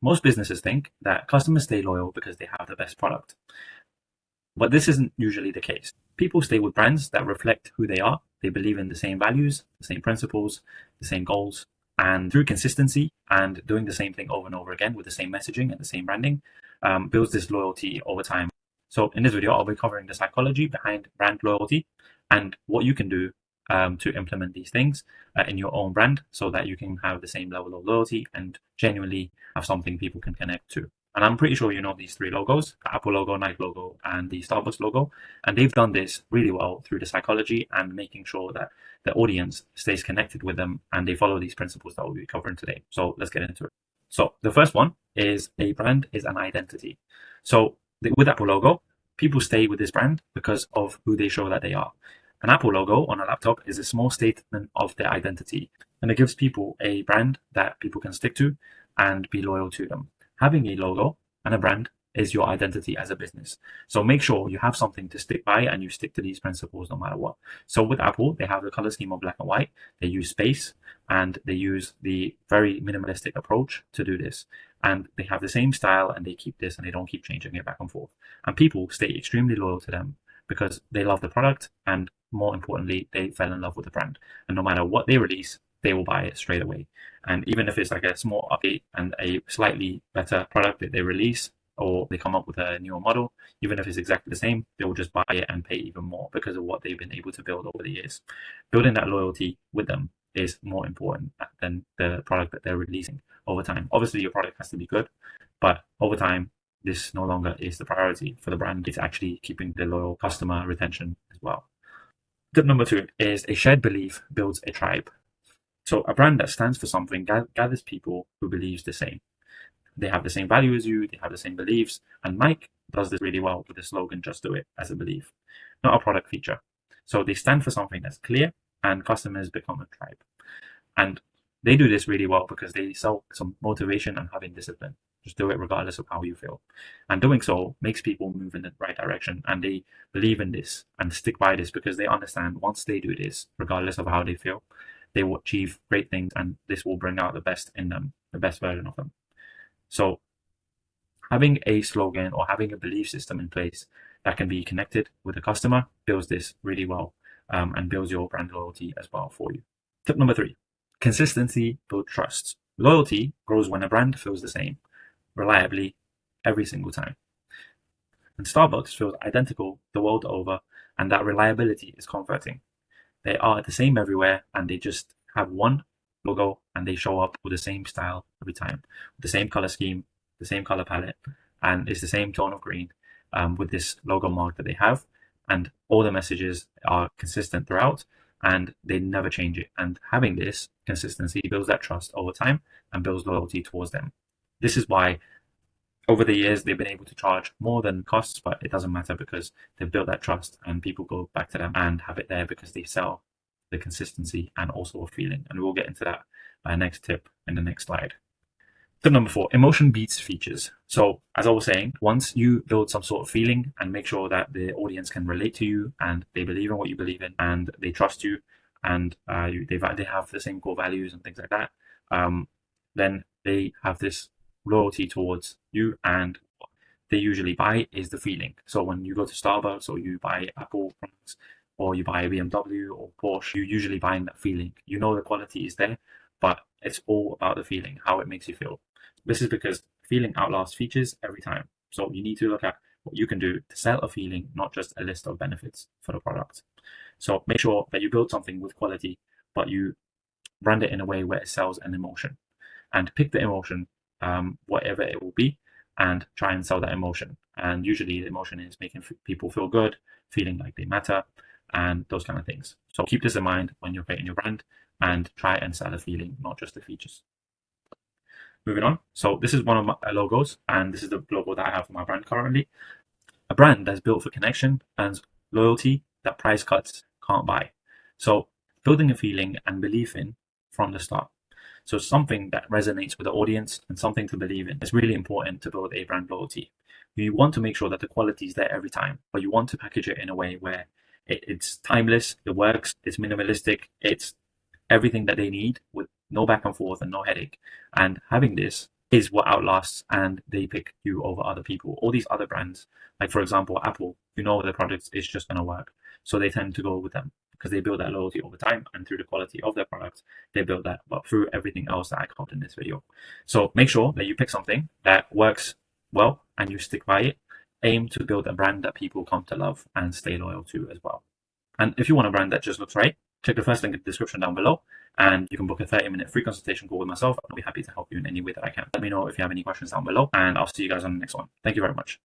Most businesses think that customers stay loyal because they have the best product. But this isn't usually the case. People stay with brands that reflect who they are. They believe in the same values, the same principles, the same goals. And through consistency and doing the same thing over and over again with the same messaging and the same branding, builds this loyalty over time. So in this video, I'll be covering the psychology behind brand loyalty and what you can do to implement these things in your own brand so that you can have the same level of loyalty and genuinely have something people can connect to. And I'm pretty sure you know these three logos, the Apple logo, Nike logo, and the Starbucks logo. And they've done this really well through the psychology and making sure that the audience stays connected with them and they follow these principles that we'll be covering today. So let's get into it. So the first one is a brand is an identity. So with Apple logo, people stay with this brand because of who they show that they are. An Apple logo on a laptop is a small statement of their identity, and it gives people a brand that people can stick to and be loyal to them. Having a logo and a brand is your identity as a business. So make sure you have something to stick by and you stick to these principles no matter what. So with Apple, they have the color scheme of black and white. They use space and they use the very minimalistic approach to do this. And they have the same style and they keep this and they don't keep changing it back and forth. And people stay extremely loyal to them because they love the product and more importantly, they fell in love with the brand. And no matter what they release, they will buy it straight away. And even if it's like a small update and a slightly better product that they release, or they come up with a newer model, even if it's exactly the same, they will just buy it and pay even more because of what they've been able to build over the years. Building that loyalty with them is more important than the product that they're releasing over time. Obviously, your product has to be good, but over time, this no longer is the priority for the brand. It's actually keeping the loyal customer retention as well. Tip number 2 is a shared belief builds a tribe. So a brand that stands for something gathers people who believes the same. They have the same value as you, they have the same beliefs, and Nike does this really well with the slogan, just do it as a belief, not a product feature. So they stand for something that's clear and customers become a tribe. And they do this really well because they sell some motivation and having discipline. Just do it regardless of how you feel. And doing so makes people move in the right direction and they believe in this and stick by this because they understand once they do this, regardless of how they feel, they will achieve great things and this will bring out the best in them, the best version of them. So having a slogan or having a belief system in place that can be connected with the customer builds this really well and builds your brand loyalty as well for you. Tip number 3, consistency builds trust. Loyalty grows when a brand feels the same, reliably, every single time. And Starbucks feels identical the world over, and that reliability is comforting. They are the same everywhere, and they just have one logo, and they show up with the same style every time, the same color scheme, the same color palette, and it's the same tone of green with this logo mark that they have, and all the messages are consistent throughout, and they never change it. And having this consistency builds that trust over time and builds loyalty towards them. This is why over the years they've been able to charge more than costs, but it doesn't matter because they've built that trust and people go back to them and have it there because they sell the consistency and also a feeling. And we'll get into that next tip in the next slide. Tip number 4, emotion beats features. So as I was saying, once you build some sort of feeling and make sure that the audience can relate to you and they believe in what you believe in and they trust you and they have the same core values and things like that, then they have this loyalty towards you and what they usually buy is the feeling. So when you go to Starbucks or you buy Apple products or you buy a BMW or Porsche, you usually buying that feeling. You know the quality is there, but it's all about the feeling, how it makes you feel. This is because feeling outlasts features every time. So you need to look at what you can do to sell a feeling, not just a list of benefits for the product. So make sure that you build something with quality, but you brand it in a way where it sells an emotion. And pick the emotion, whatever it will be, and try and sell that emotion. And usually the emotion is making people feel good, feeling like they matter, and those kind of things. So keep this in mind when you're creating your brand and try and sell a feeling, not just the features. Moving on. So this is one of my logos, and this is the logo that I have for my brand currently. A brand that's built for connection and loyalty that price cuts can't buy. So building a feeling and belief in from the start. So something that resonates with the audience and something to believe in. It's really important to build a brand loyalty. You want to make sure that the quality is there every time, but you want to package it in a way where it's timeless, it works, it's minimalistic, it's everything that they need with no back and forth and no headache. And having this is what outlasts, and they pick you over other people. All these other brands, like for example, Apple, their product is just going to work. So they tend to go with them because they build that loyalty over time, and through the quality of their product, they build that, but through everything else that I covered in this video. So make sure that you pick something that works well and you stick by it. Aim to build a brand that people come to love and stay loyal to as well. And if you want a brand that just looks right, click the first link in the description down below, and you can book a 30-minute free consultation call with myself. I'll be happy to help you in any way that I can. Let me know if you have any questions down below, and I'll see you guys on the next one. Thank you very much.